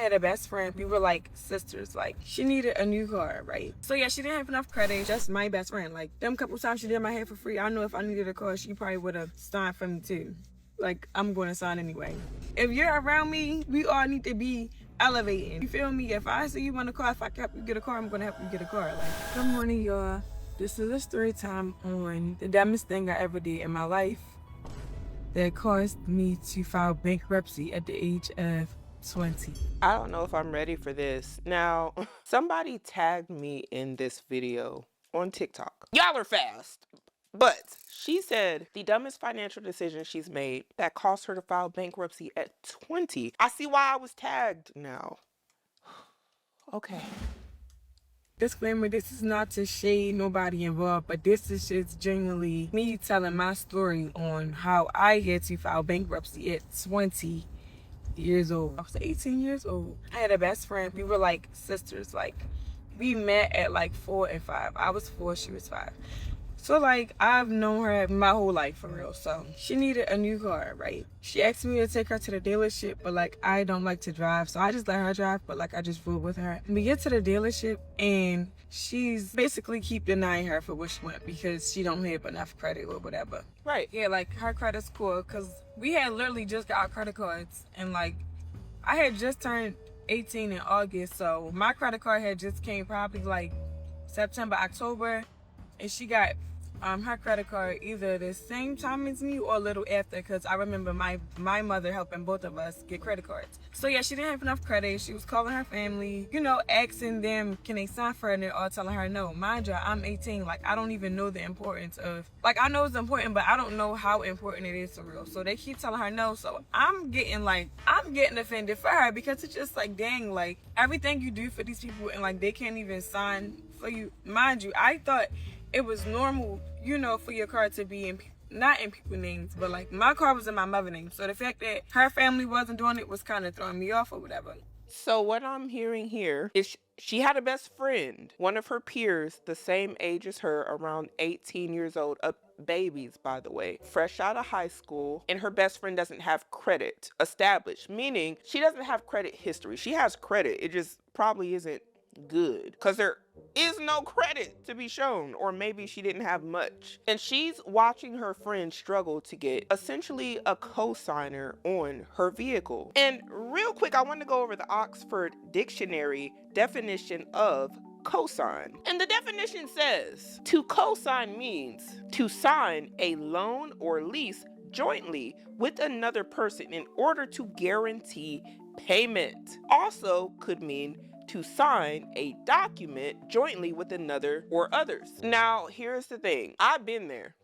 had a best friend. We were like sisters. Like, she needed a new car, right? So yeah, she didn't have enough credit. Just my best friend. Like, them couple times she did my hair for free, I know if I needed a car, she probably would have signed for me too. Like, I'm going to sign anyway. If you're around me, we all need to be elevating. You feel me? If I see you want a car, if I can help you get a car, I'm going to help you get a car. Like, good morning, y'all. This is a story time on the dumbest thing I ever did in my life that caused me to file bankruptcy at the age of 20. I don't know if I'm ready for this. Now, somebody tagged me in this video on TikTok. Y'all are fast. But she said the dumbest financial decision she's made that caused her to file bankruptcy at 20. I see why I was tagged now. Okay. Disclaimer, this is not to shade nobody involved, but this is just genuinely me telling my story on how I had to file bankruptcy at 20 years old. I was 18 years old. I had a best friend. We were like sisters. Like, we met at like 4 and 5. I was 4, she was 5. So like, I've known her my whole life for real. So she needed a new car, right? She asked me to take her to the dealership, but like, I don't like to drive, so I just let her drive, but like, I just rode with her. We get to the dealership and she's basically keep denying her for what she went because she don't have enough credit or whatever. Right. Yeah, like, her credit's cool because we had literally just got our credit cards, and like, I had just turned 18 in August, so my credit card had just came probably like September, October, and she got her credit card either the same time as me or a little after, because I remember my mother helping both of us get credit cards. So yeah, she didn't have enough credit. She was calling her family, you know, asking them can they sign for it, and they're all telling her no. Mind you, I'm 18. Like, I don't even know the importance of, like, I know it's important, but I don't know how important it is for real. So they keep telling her no. So I'm getting offended for her, because it's just like, dang, like, everything you do for these people and like they can't even sign for you. Mind you, I thought it was normal, you know, for your car to be in, not in people's names, but like, my car was in my mother's name. So the fact that her family wasn't doing it was kind of throwing me off or whatever. So what I'm hearing here is she had a best friend, one of her peers, the same age as her, around 18 years old, babies, by the way, fresh out of high school, and her best friend doesn't have credit established, meaning she doesn't have credit history. She has credit, it just probably isn't good because there is no credit to be shown, or maybe she didn't have much, and she's watching her friend struggle to get essentially a cosigner on her vehicle. And real quick, I want to go over the Oxford Dictionary definition of cosign. And the definition says, to cosign means to sign a loan or lease jointly with another person in order to guarantee payment. Also could mean to sign a document jointly with another or others. Now, here's the thing. I've been there.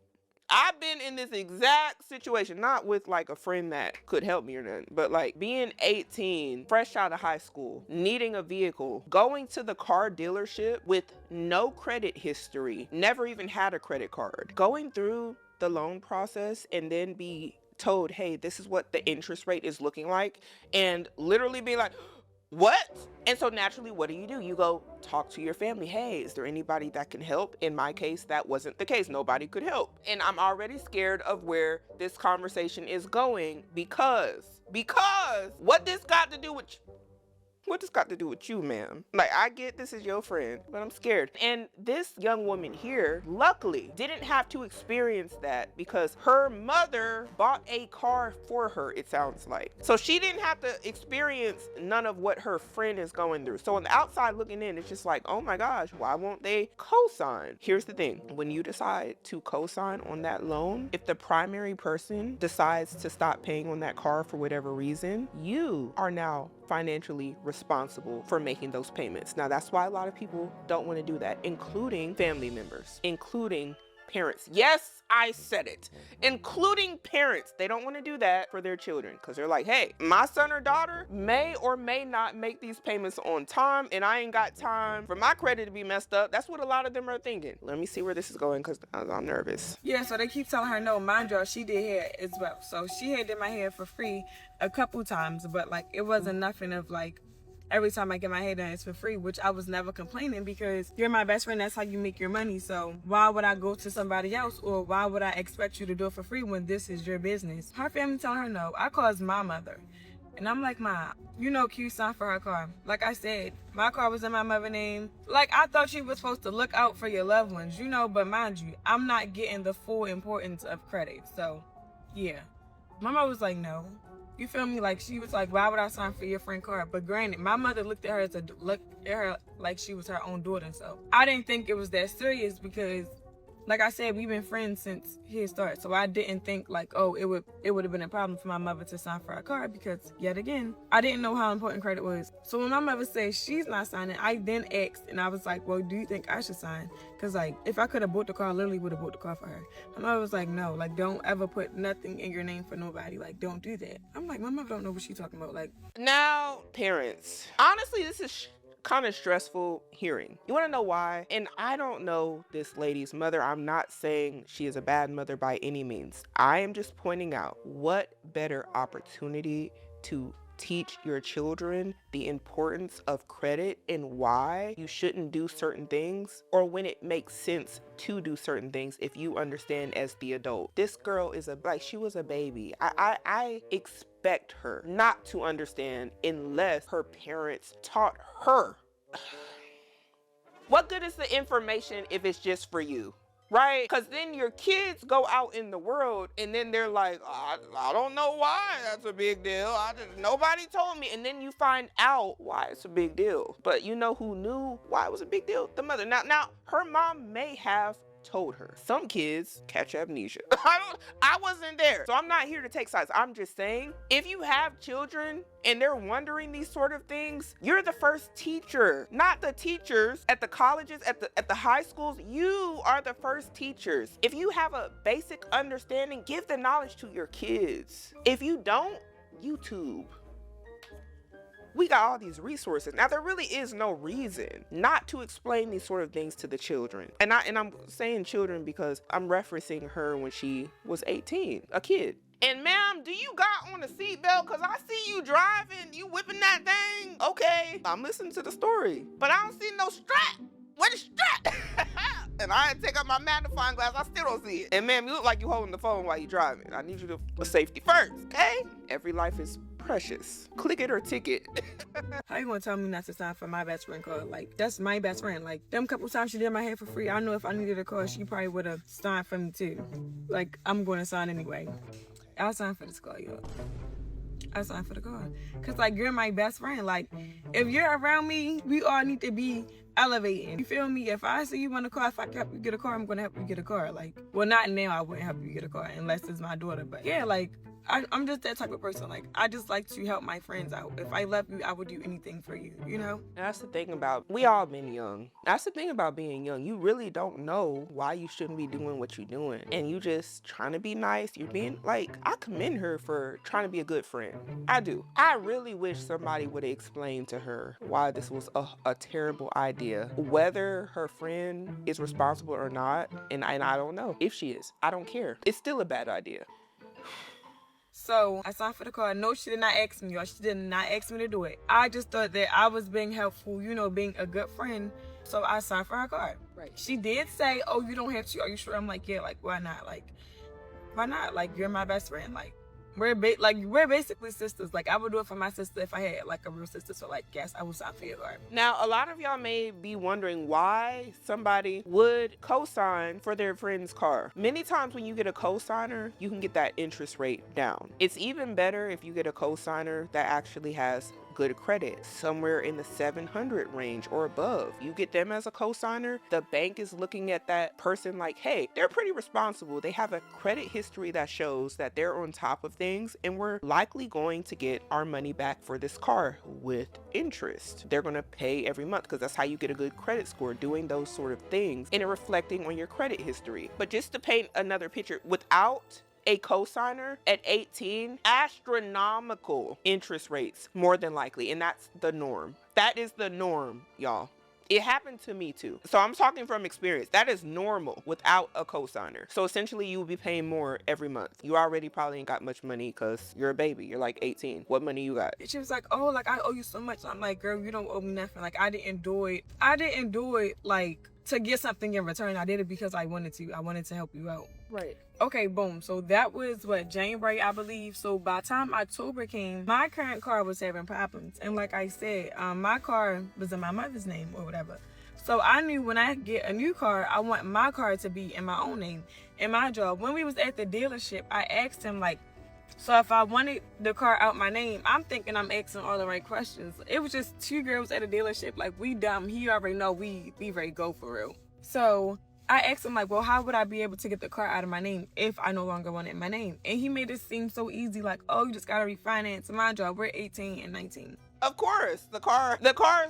I've been in this exact situation, not with like a friend that could help me or nothing, but like being 18, fresh out of high school, needing a vehicle, going to the car dealership with no credit history, never even had a credit card, going through the loan process and then be told, hey, this is what the interest rate is looking like, and literally be like, what? And so naturally, what do? You go talk to your family. Hey, is there anybody that can help? In my case, that wasn't the case. Nobody could help. And I'm already scared of where this conversation is going because what this got to do with you, ma'am? Like, I get this is your friend, but I'm scared. And this young woman here, luckily, didn't have to experience that because her mother bought a car for her, it sounds like. So she didn't have to experience none of what her friend is going through. So on the outside looking in, it's just like, oh my gosh, why won't they co-sign? Here's the thing. When you decide to co-sign on that loan, if the primary person decides to stop paying on that car for whatever reason, you are now financially responsible for making those payments. Now, that's why a lot of people don't want to do that, including family members, including parents. Yes, I said it. Including parents. They don't want to do that for their children because they're like, hey, my son or daughter may or may not make these payments on time, and I ain't got time for my credit to be messed up. That's what a lot of them are thinking. Let me see where this is going because I'm nervous. Yeah, so they keep telling her no. Mind you, she did hair as well. So she had did my hair for free a couple times, but like, it wasn't nothing of like, every time I get my hair done, it's for free, which I was never complaining because you're my best friend. That's how you make your money. So why would I go to somebody else, or why would I expect you to do it for free when this is your business? Her family telling her no. I caused my mother And I'm like, Ma, you know Q signed for her car. Like I said, my car was in my mother's name. Like, I thought you were supposed to look out for your loved ones, you know, but mind you, I'm not getting the full importance of credit. So, yeah. My mother was like, no. You feel me? Like, she was like, why would I sign for your friend's car? But granted, my mother looked at her like she was her own daughter. So I didn't think it was that serious because, like I said, we've been friends since he started. So I didn't think like, oh, it would have been a problem for my mother to sign for our car because, yet again, I didn't know how important credit was. So when my mother said she's not signing, I then asked and I was like, well, do you think I should sign? Because like, if I could have bought the car, I literally would have bought the car for her. My mother was like, no, like, don't ever put nothing in your name for nobody. Like, don't do that. I'm like, my mother don't know what she's talking about. Like, now, parents, honestly, this is kind of stressful hearing. You want to know why? And I don't know this lady's mother. I'm not saying she is a bad mother by any means. I am just pointing out what better opportunity to teach your children the importance of credit and why you shouldn't do certain things, or when it makes sense to do certain things if you understand as the adult. This girl is she was a baby. I expect her not to understand unless her parents taught her. What good is the information if it's just for you? Right? Because then your kids go out in the world and then they're like, I don't know why that's a big deal. Nobody told me. And then you find out why it's a big deal. But you know who knew why it was a big deal? The mother. Now her mom may have told her. Some kids catch amnesia. I wasn't there. So I'm not here to take sides. I'm just saying, if you have children and they're wondering these sort of things, you're the first teacher, not the teachers at the colleges, at the high schools. You are the first teachers. If you have a basic understanding, give the knowledge to your kids. If you don't, YouTube. We got all these resources. Now, there really is no reason not to explain these sort of things to the children. And I'm saying children because I'm referencing her when she was 18, a kid. And ma'am, do you got on a seatbelt? Because I see you driving, you whipping that thing. Okay, I'm listening to the story, but I don't see no strap. Where the strap? And I didn't take out my magnifying glass, I still don't see it. And ma'am, you look like you holding the phone while you're driving. I need you to put safety first, okay? Every life is precious. Click it or ticket. how you gonna tell me not to sign for my best friend car? Like, that's my best friend. Like, them couple times she did my hair for free, I know if I needed a car, she probably would have signed for me too. Like, I'm gonna sign anyway. I'll sign for this car, yo. I signed for the car. Cause like, you're my best friend. Like, if you're around me, we all need to be elevating. You feel me? If I see you want a car, if I can help you get a car, I'm gonna help you get a car. Like, well, not now, I wouldn't help you get a car unless it's my daughter. But yeah, like, I'm just that type of person. Like, I just like to help my friends out. If I love you, I would do anything for you, you know? That's the thing about, we all been young. That's the thing about being young. You really don't know why you shouldn't be doing what you're doing. And you just trying to be nice. You're being like, I commend her for trying to be a good friend. I do. I really wish somebody would have explained to her why this was a terrible idea. Whether her friend is responsible or not, and I don't know if she is. I don't care. It's still a bad idea. So I signed for the car. No, she did not ask me, or she did not ask me to do it. I just thought that I was being helpful, you know, being a good friend. So I signed for her car. Right. She did say, oh, you don't have to. Are you sure? I'm like, yeah, like, why not? Like, why not? Like, you're my best friend. Like, we're basically sisters. Like, I would do it for my sister if I had like a real sister. So like, yes, I would sign for your car. Now, a lot of y'all may be wondering why somebody would co-sign for their friend's car. Many times when you get a co-signer, you can get that interest rate down. It's even better if you get a co-signer that actually has good credit, somewhere in the 700 range or above. You get them as a co-signer, the bank is looking at that person like, hey, they're pretty responsible. They have a credit history that shows that they're on top of things, and we're likely going to get our money back for this car with interest. They're going to pay every month because that's how you get a good credit score, doing those sort of things and reflecting on your credit history. But just to paint another picture, without a cosigner at 18, astronomical interest rates, more than likely. And that's the norm. That is the norm, y'all. It happened to me too. So I'm talking from experience. That is normal without a cosigner. So essentially you will be paying more every month. You already probably ain't got much money because you're a baby. You're like 18. What money you got? She was like, oh, like, I owe you so much. I'm like, girl, you don't owe me nothing. Like, I didn't do it like to get something in return. I did it because I wanted to. I wanted to help you out. Right. Okay, boom. So that was what, January, I believe. So by the time October came, my current car was having problems. And like I said, my car was in my mother's name or whatever. So I knew when I get a new car, I want my car to be in my own name. And my job, when we was at the dealership, I asked him, like, so if I wanted the car out my name, I'm thinking I'm asking all the right questions. It was just two girls at a dealership. Like, we dumb. He already know we ready to go for real. So I asked him, like, well, how would I be able to get the car out of my name if I no longer want it in my name? And he made it seem so easy, like, oh, you just got to refinance. My job, we're 18 and 19. Of course, the car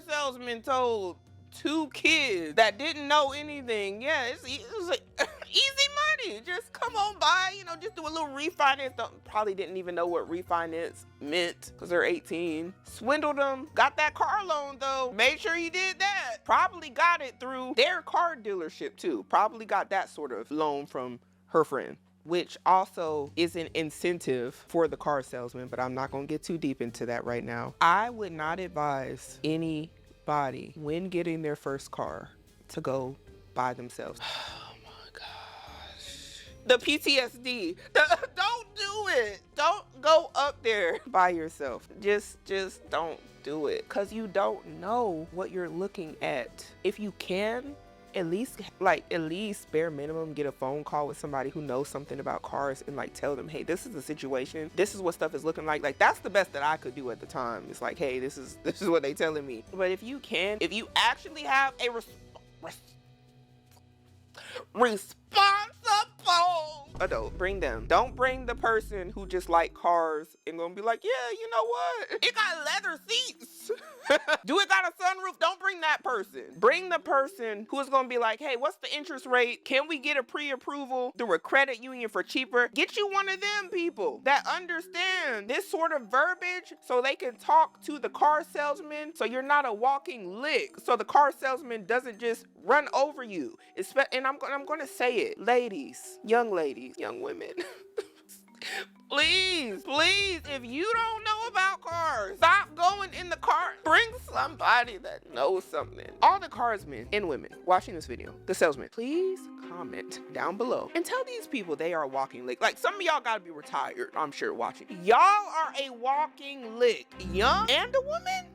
salesman told two kids that didn't know anything. Yeah, it was like easy money. Just come on by, just do a little refinance. Probably didn't even know what refinance meant because they're 18. Swindled them. Got that car loan though. Made sure he did that. Probably got it through their car dealership too. Probably got that sort of loan from her friend, which also is an incentive for the car salesman, but I'm not going to get too deep into that right now. I would not advise anybody when getting their first car to go by themselves. Oh my gosh. The PTSD. Don't do it. Don't go up there by yourself. Just don't do it, because you don't know what you're looking at. If you can, at least bare minimum, get a phone call with somebody who knows something about cars and tell them, hey, this is the situation, this is what stuff is looking like. That's the best that I could do at the time. It's like, hey, this is what they telling me. But if you actually have a responsible adult, bring them. Don't bring the person who just like cars and gonna be like, yeah, you know what, it got leather seats. Do it got a sunroof? Don't bring that person. Bring the person who is gonna be like, hey, what's the interest rate? Can we get a pre-approval through a credit union for cheaper? Get you one of them people that understand this sort of verbiage so they can talk to the car salesman, so you're not a walking lick, so the car salesman doesn't just run over you. And I'm gonna say it, ladies, young women. Please, if you don't know about cars, stop going in the car. Bring somebody that knows something. All the carsmen and women watching this video, the salesman, please comment down below and tell these people they are a walking lick. Like, some of y'all gotta be retired, I'm sure, watching. Y'all are a walking lick. Young and a woman?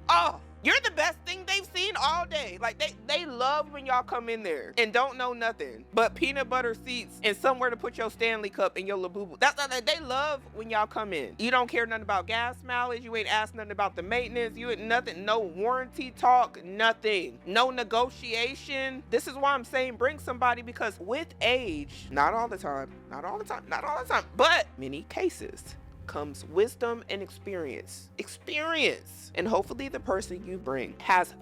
Oh, you're the best thing they've seen all day. They love when y'all come in there and don't know nothing but peanut butter seats and somewhere to put your Stanley cup and your Labubu. They love when y'all come in. You don't care nothing about gas mileage. You ain't asked nothing about the maintenance. You ain't nothing, no warranty talk, nothing. No negotiation. This is why I'm saying bring somebody, because with age, not all the time, but many cases, comes wisdom and experience. And hopefully the person you bring has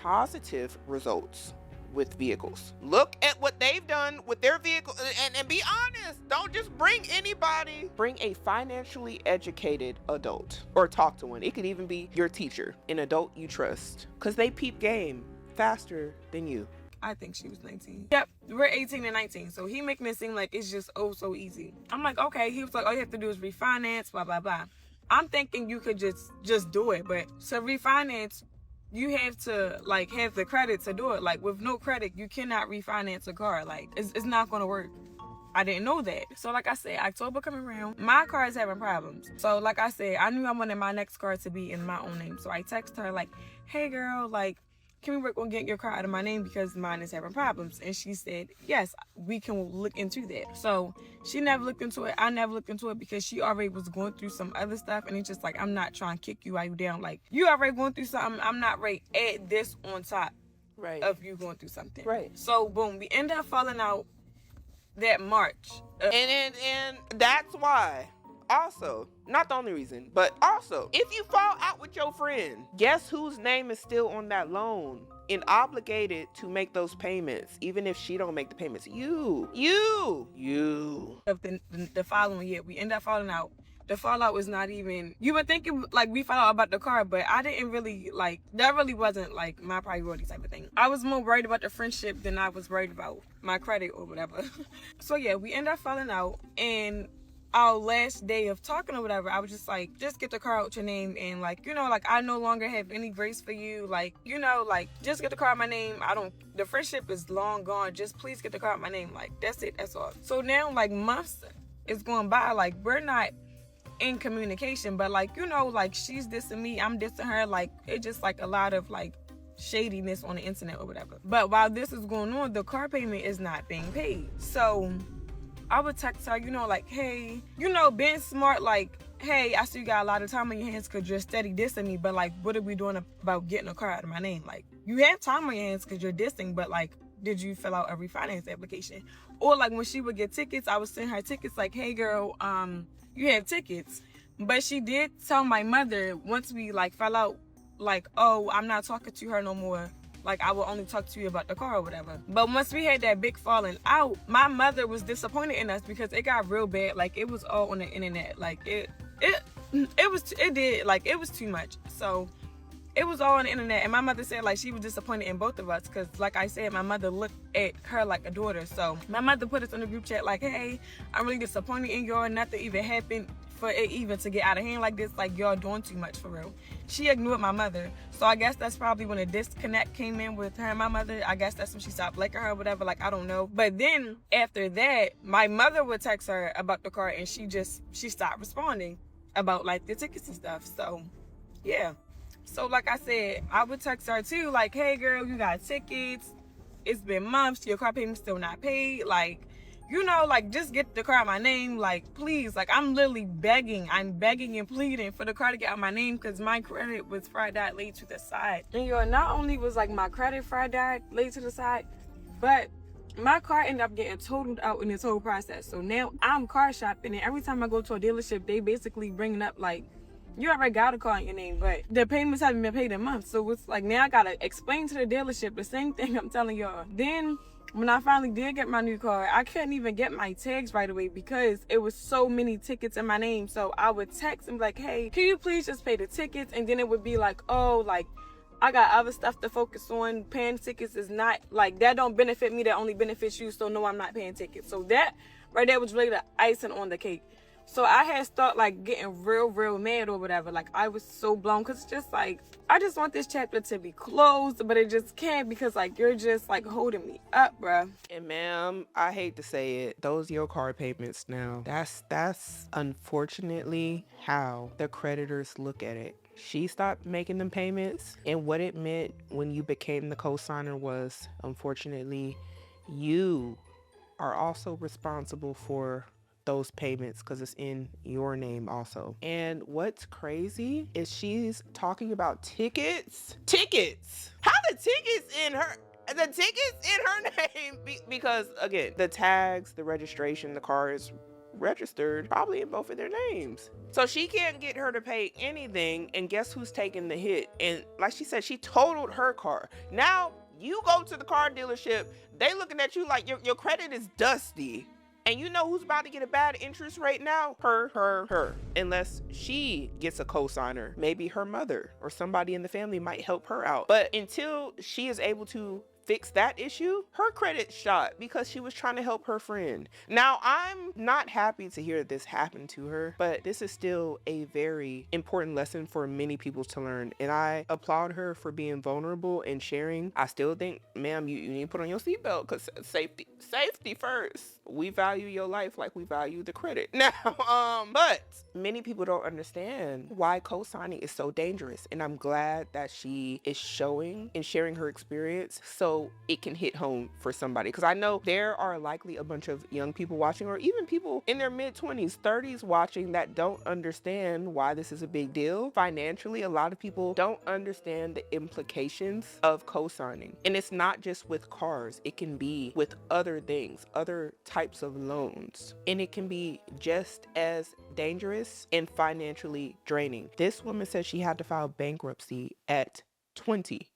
positive results with vehicles. Look at what they've done with their vehicle and be honest. Don't just bring anybody. Bring a financially educated adult, or talk to one. It could even be your teacher, an adult you trust, because they peep game faster than you. I think she was 19. Yep, we're 18 and 19. So he making it seem like it's just so easy. I'm like, okay. He was like, all you have to do is refinance, blah, blah, blah. I'm thinking you could just do it. But to refinance, you have to have the credit to do it. Like, with no credit, you cannot refinance a car. Like, it's not going to work. I didn't know that. So like I said, October coming around, my car is having problems. So like I said, I knew I wanted my next car to be in my own name. So I texted her like, hey girl, can we work on getting your car out of my name because mine is having problems? And she said, yes, we can look into that. So she never looked into it. I never looked into it because she already was going through some other stuff. And it's just like, I'm not trying to kick you down. Like, you already going through something. I'm not ready to add this on top of you going through something. Right. So boom, we end up falling out that March. And that's why. Also, not the only reason, but also, if you fall out with your friend, guess whose name is still on that loan and obligated to make those payments, even if she don't make the payments? You. Of the following year, we end up falling out. The fallout was not even, you would think it, we found out about the car, but I didn't really, that really wasn't, my priority type of thing. I was more worried about the friendship than I was worried about my credit or whatever. So, yeah, we end up falling out, and our last day of talking or whatever, I was just like, just get the car out your name, and like, like, I no longer have any grace for you, like, like, just get the car out my name. The friendship is long gone, just please get the car out my name, like, that's it, that's all. So now, like, months is going by, like, we're not in communication, but like, like, she's dissing me, I'm dissing her, like, it just like a lot of like shadiness on the internet or whatever. But while this is going on, the car payment is not being paid. So I would text her, like, hey, being smart, like, hey, I see you got a lot of time on your hands because you're steady dissing me, but like, what are we doing about getting a car out of my name? Like, you have time on your hands because you're dissing, but like, did you fill out a refinance application? Or like, when she would get tickets, I would send her tickets like, hey girl, you have tickets. But she did tell my mother once we like fell out, like, oh, I'm not talking to her no more, like, I will only talk to you about the car or whatever. But once we had that big falling out, my mother was disappointed in us because it got real bad. Like, it was all on the internet. Like, it was too much. So it was all on the internet, and my mother said like she was disappointed in both of us because, like I said, my mother looked at her like a daughter. So my mother put us in the group chat like, hey, I'm really disappointed in y'all, nothing even happened for it even to get out of hand like this, like, y'all doing too much for real. She ignored my mother, so I guess that's probably when a disconnect came in with her and my mother. I guess that's when she stopped liking her or whatever, like, I don't know. But then after that, my mother would text her about the car, and she stopped responding about like the tickets and stuff. So yeah. So like I said, I would text her too, like, hey girl, you got tickets, it's been months, your car payment's still not paid, like, like, just get the car out my name, like, please. Like, I'm literally begging and pleading for the car to get out my name because my credit was fried out laid to the side. And not only was like my credit fried out laid to the side, but my car ended up getting totaled out in this whole process. So now I'm car shopping, and every time I go to a dealership, they basically bringing up like, you already got a car in your name, but the payments haven't been paid in months. So it's like, now I gotta explain to the dealership the same thing I'm telling y'all. Then when I finally did get my new car, I couldn't even get my tags right away because it was so many tickets in my name. So I would text and be like, hey, can you please just pay the tickets? And then it would be like, oh, like, I got other stuff to focus on. Paying tickets is not, like, that don't benefit me, that only benefits you. So no, I'm not paying tickets. So that right there was really the icing on the cake. So I had started like getting real mad or whatever. Like, I was so blown because it's just like, I just want this chapter to be closed, but it just can't because like, you're just like holding me up, bruh. And ma'am, I hate to say it, those your car payments now, that's unfortunately how the creditors look at it. She stopped making them payments, and what it meant when you became the cosigner was, unfortunately, you are also responsible for those payments because it's in your name also. And what's crazy is she's talking about tickets. How the tickets in her name? Because again, the tags, the registration, the car is registered probably in both of their names. So she can't get her to pay anything, and guess who's taking the hit? And like she said, she totaled her car. Now you go to the car dealership, they looking at you like your credit is dusty. And you know who's about to get a bad interest rate now? Her. Unless she gets a cosigner, maybe her mother or somebody in the family might help her out. But until she is able to fix that issue, her credit shot because she was trying to help her friend. Now, I'm not happy to hear this happened to her, but this is still a very important lesson for many people to learn. And I applaud her for being vulnerable and sharing. I still think, ma'am, you need to put on your seatbelt because safety first. We value your life like we value the credit. Now, but many people don't understand why co-signing is so dangerous. And I'm glad that she is showing and sharing her experience so it can hit home for somebody. Because I know there are likely a bunch of young people watching, or even people in their mid-20s, 30s watching that don't understand why this is a big deal. Financially, a lot of people don't understand the implications of co-signing. And it's not just with cars. It can be with other things, other types of loans. And it can be just as dangerous and financially draining. This woman said she had to file bankruptcy at 20,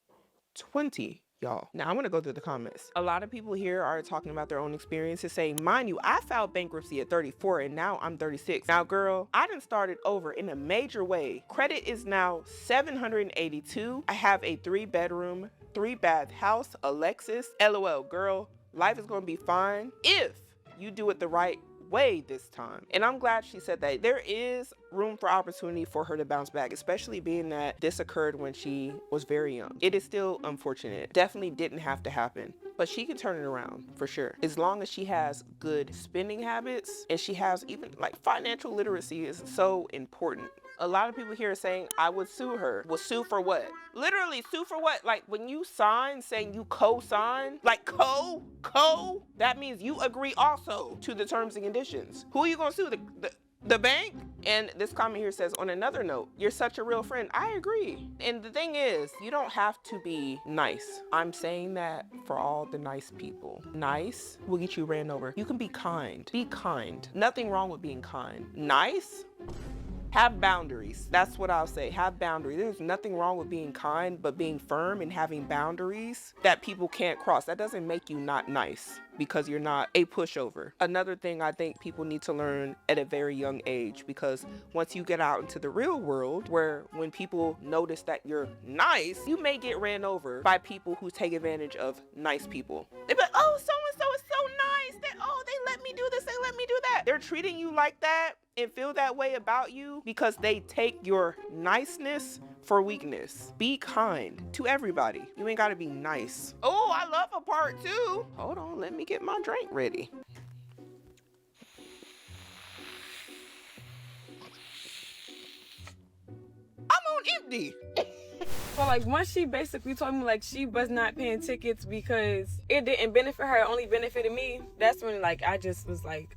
y'all. Now I'm gonna go through the comments. A lot of people here are talking about their own experiences, saying, mind you, I filed bankruptcy at 34 and now I'm 36. Now girl, I done started over in a major way. Credit is now 782. I have a 3-bedroom, 3-bath house, a Lexus. LOL, girl, life is gonna be fine if you do it the right way this time. And I'm glad she said that. There is room for opportunity for her to bounce back, especially being that this occurred when she was very young. It is still unfortunate. Definitely didn't have to happen. But she can turn it around for sure. As long as she has good spending habits and she has even like financial literacy is so important. A lot of people here are saying, I would sue her. Well, sue for what? Literally, sue for what? Like when you sign saying you co-sign, like that means you agree also to the terms and conditions. Who are you gonna sue? The bank? And this comment here says, on another note, you're such a real friend. I agree. And the thing is, you don't have to be nice. I'm saying that for all the nice people. Nice will get you ran over. You can be kind. Be kind. Nothing wrong with being kind. Nice? Have boundaries. That's what I'll say. Have boundaries. There's nothing wrong with being kind, but being firm and having boundaries that people can't cross. That doesn't make you not nice because you're not a pushover. Another thing I think people need to learn at a very young age, because once you get out into the real world, where when people notice that you're nice, you may get ran over by people who take advantage of nice people. They be like, oh, so-and-so is so nice. They let me do this, they let me do that. They're treating you like that and feel that way about you because they take your niceness for weakness. Be kind to everybody. You ain't gotta be nice. Oh, I love a part two. Hold on, let me get my drink ready. I'm on empty. So like once she basically told me like she was not paying tickets because it didn't benefit her, it only benefited me, that's when like I just was like,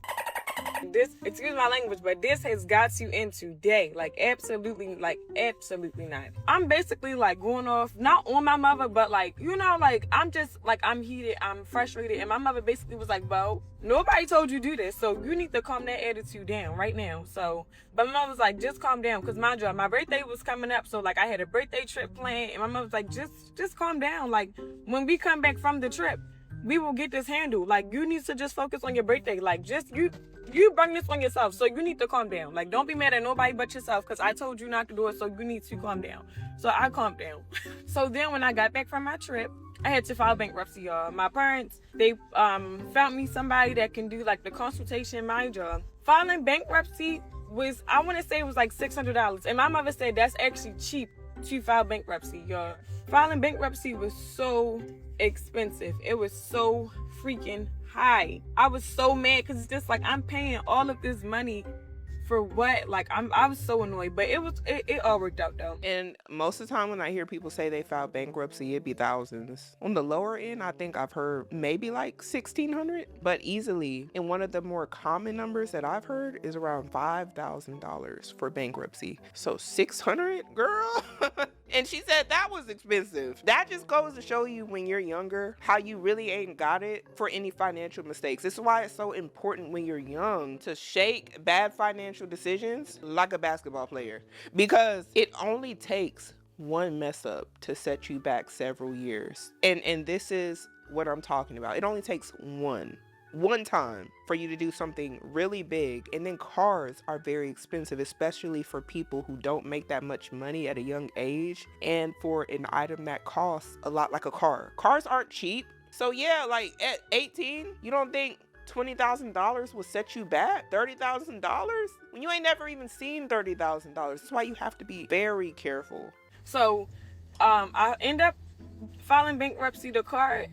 this, excuse my language, but this has got you in today. Like absolutely not. I'm basically like going off, not on my mother, but like, you know, like I'm just like, I'm heated, I'm frustrated. And my mother basically was like, well, nobody told you to do this, so you need to calm that attitude down right now. So, but my mother was like, just calm down. Cause mind you, my birthday was coming up. So like I had a birthday trip planned and my mother was like, just calm down. Like when we come back from the trip, we will get this handled. Like you need to just focus on your birthday. Like just you bring this on yourself, so you need to calm down. Like don't be mad at nobody but yourself, because I told you not to do it, so you need to calm down. So I calmed down. So then when I got back from my trip, I had to file bankruptcy, y'all. My parents, they found me somebody that can do like the consultation. Mind y'all, filing bankruptcy was, I want to say it was like $600, and my mother said that's actually cheap to file bankruptcy, y'all. Filing bankruptcy was so expensive. It was so freaking high. I was so mad because it's just like I'm paying all of this money for what? Like I was so annoyed, but it all worked out though. And most of the time when I hear people say they filed bankruptcy, it'd be thousands. On the lower end, I think I've heard maybe like $1,600, but easily. And one of the more common numbers that I've heard is around $5,000 for bankruptcy. So 600, girl. And she said that was expensive. That just goes to show you when you're younger how you really ain't got it for any financial mistakes. This is why it's so important when you're young to shake bad financial decisions like a basketball player, because it only takes one mess up to set you back several years. And this is what I'm talking about. It only takes one time for you to do something really big. And then cars are very expensive, especially for people who don't make that much money at a young age, and for an item that costs a lot, like a car. Cars aren't cheap. So yeah, like at 18, you don't think $20,000 will set you back? $30,000? When you ain't never even seen $30,000. That's why you have to be very careful. So I end up filing bankruptcy. The car,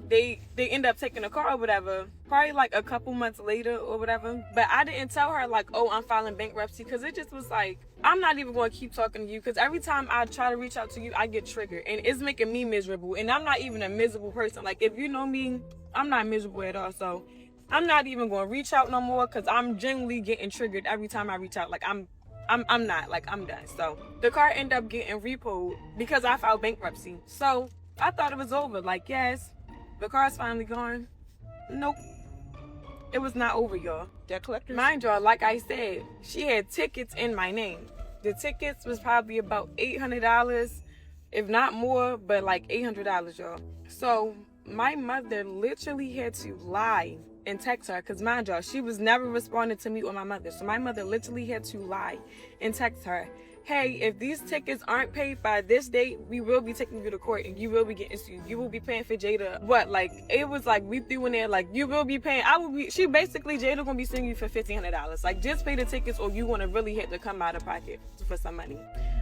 they end up taking the car or whatever, probably like a couple months later or whatever. But I didn't tell her like, oh, I'm filing bankruptcy, because it just was like, I'm not even going to keep talking to you, because every time I try to reach out to you, I get triggered, and it's making me miserable. And I'm not even a miserable person. Like if you know me, I'm not miserable at all. So I'm not even going to reach out no more, because I'm genuinely getting triggered every time I reach out. Like I'm not, like I'm done. So the car ended up getting repoed because I filed bankruptcy. So I thought it was over. Like, yes, the car's finally gone. Nope. It was not over, y'all. Debt collectors? Mind y'all, like I said, she had tickets in my name. The tickets was probably about $800, if not more, but like $800, y'all. So my mother literally had to lie and text her, because mind y'all, she was never responding to me or my mother. So my mother literally had to lie and text her hey, if these tickets aren't paid by this date, we will be taking you to court and you will be getting sued. You will be paying for Jada. What? Like, it was like, we threw in there, like, you will be paying. She basically, Jada gonna be suing you for $1,500. Like, just pay the tickets or you gonna really have to come out of pocket for some money.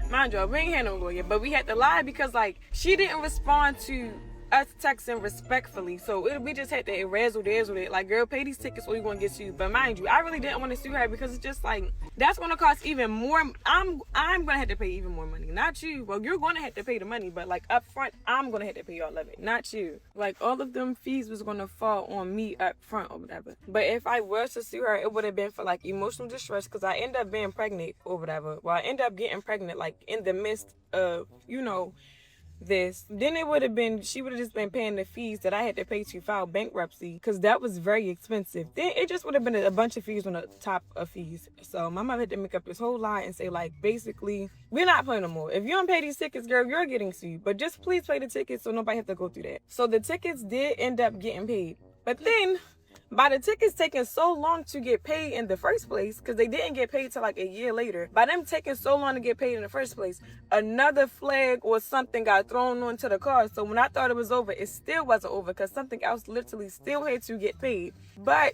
Mind you, we ain't had no lawyer, but we had to lie because, like, she didn't respond to us texting respectfully, so we just had to razzle dazzle it. Like, girl, pay these tickets or you're gonna get sued. But mind you, I really didn't want to sue her because it's just like, that's gonna cost even more. I'm gonna have to pay even more money, not you. Well, you're gonna have to pay the money, but like up front, I'm gonna have to pay all of it, not you. Like, all of them fees was gonna fall on me up front or whatever. But if I was to sue her, it would have been for like emotional distress because I end up being pregnant or whatever. Well, I end up getting pregnant like in the midst of, this. Then it would have been, she would have just been paying the fees that I had to pay to file bankruptcy because that was very expensive. Then it just would have been a bunch of fees on the top of fees. So my mom had to make up this whole lie and say, like, basically, we're not playing no more. If you don't pay these tickets, girl, you're getting sued. But just please pay the tickets so nobody have to go through that. So the tickets did end up getting paid. But then, by the tickets taking so long to get paid in the first place, because they didn't get paid till like a year later, by them taking so long to get paid in the first place, another flag or something got thrown onto the card. So when I thought it was over, it still wasn't over because something else literally still had to get paid. But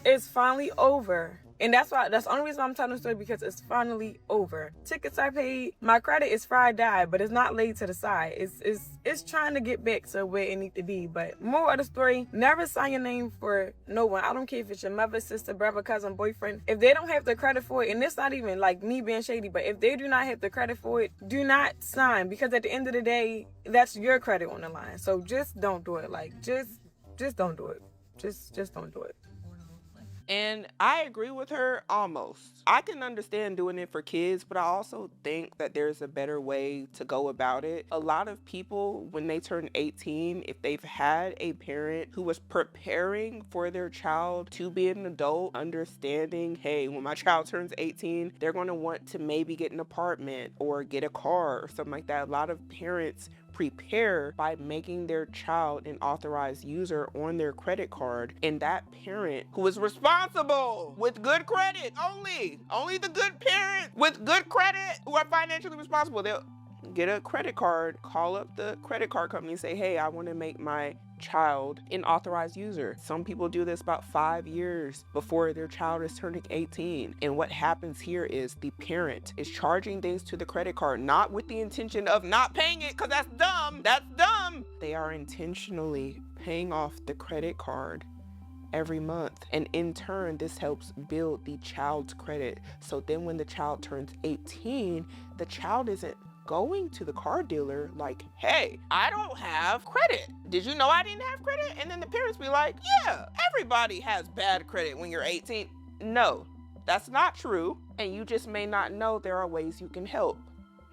it's finally over. And that's the only reason why I'm telling the story, because it's finally over. Tickets are paid. My credit is fried died, but it's not laid to the side. It's trying to get back to where it needs to be. But more of the story, never sign your name for no one. I don't care if it's your mother, sister, brother, cousin, boyfriend. If they don't have the credit for it, and it's not even like me being shady, but if they do not have the credit for it, do not sign, because at the end of the day, that's your credit on the line. So just don't do it. Like, just don't do it. Just don't do it. And I agree with her almost. I can understand doing it for kids, but I also think that there's a better way to go about it. A lot of people, when they turn 18, if they've had a parent who was preparing for their child to be an adult, understanding, hey, when my child turns 18, they're going to want to maybe get an apartment or get a car or something like that. A lot of parents prepare by making their child an authorized user on their credit card, and that parent who is responsible with good credit, only the good parents with good credit who are financially responsible, they'll get a credit card, call up the credit card company and say, hey, I want to make my child an authorized user. Some people do this about 5 years before their child is turning 18. And what happens here is the parent is charging things to the credit card, not with the intention of not paying it, because that's dumb. That's dumb. They are intentionally paying off the credit card every month. And in turn, this helps build the child's credit. So then when the child turns 18, the child isn't going to the car dealer like, hey, I don't have credit. Did you know I didn't have credit? And then the parents be like, yeah, everybody has bad credit when you're 18. No, that's not true. And you just may not know there are ways you can help.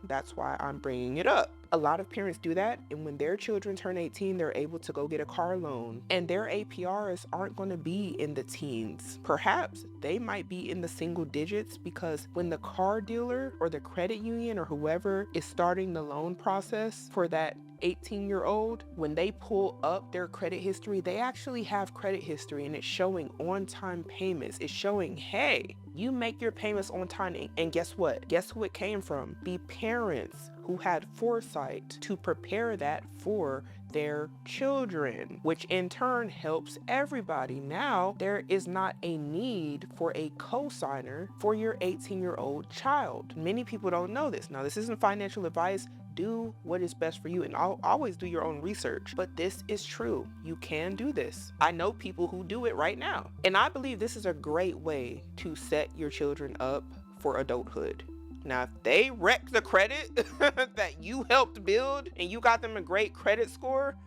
That's why I'm bringing it up. A lot of parents do that, and when their children turn 18, they're able to go get a car loan, and their APRs aren't going to be in the teens. Perhaps they might be in the single digits, because when the car dealer or the credit union or whoever is starting the loan process for that 18-year-old, when they pull up their credit history, they actually have credit history, and it's showing on-time payments. It's showing, hey, you make your payments on time, and guess what? Guess who it came from? The parents who had foresight to prepare that for their children, which in turn helps everybody. Now, there is not a need for a cosigner for your 18-year-old child. Many people don't know this. Now, this isn't financial advice. Do what is best for you, and always do your own research. But this is true. You can do this. I know people who do it right now. And I believe this is a great way to set your children up for adulthood. Now, if they wreck the credit that you helped build and you got them a great credit score,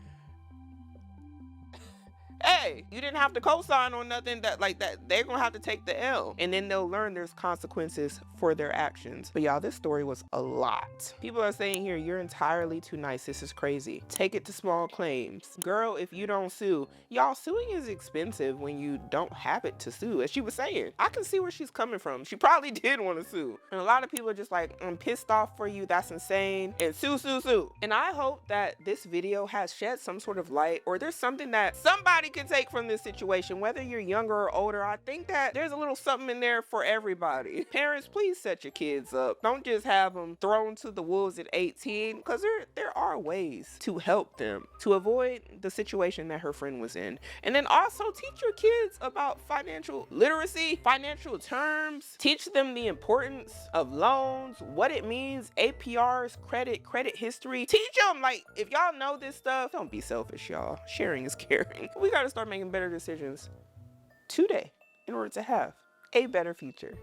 hey, you didn't have to co-sign on nothing that like that. They're gonna have to take the L, and then they'll learn there's consequences for their actions. But y'all, this story was a lot. People are saying here, you're entirely too nice. This is crazy. Take it to small claims. Girl, if you don't sue, y'all, suing is expensive when you don't have it to sue. As she was saying, I can see where she's coming from. She probably did want to sue. And a lot of people are just like, I'm pissed off for you. That's insane. And sue. And I hope that this video has shed some sort of light, or there's something that somebody we can take from this situation, whether you're younger or older, I think that there's a little something in there for everybody. Parents, please set your kids up. Don't just have them thrown to the wolves at 18, because there are ways to help them to avoid the situation that her friend was in. And then also teach your kids about financial literacy, financial terms, teach them the importance of loans, what it means, APRs, credit history. Teach them, like, if y'all know this stuff, don't be selfish, y'all. Sharing is caring. We got to start making better decisions today in order to have a better future.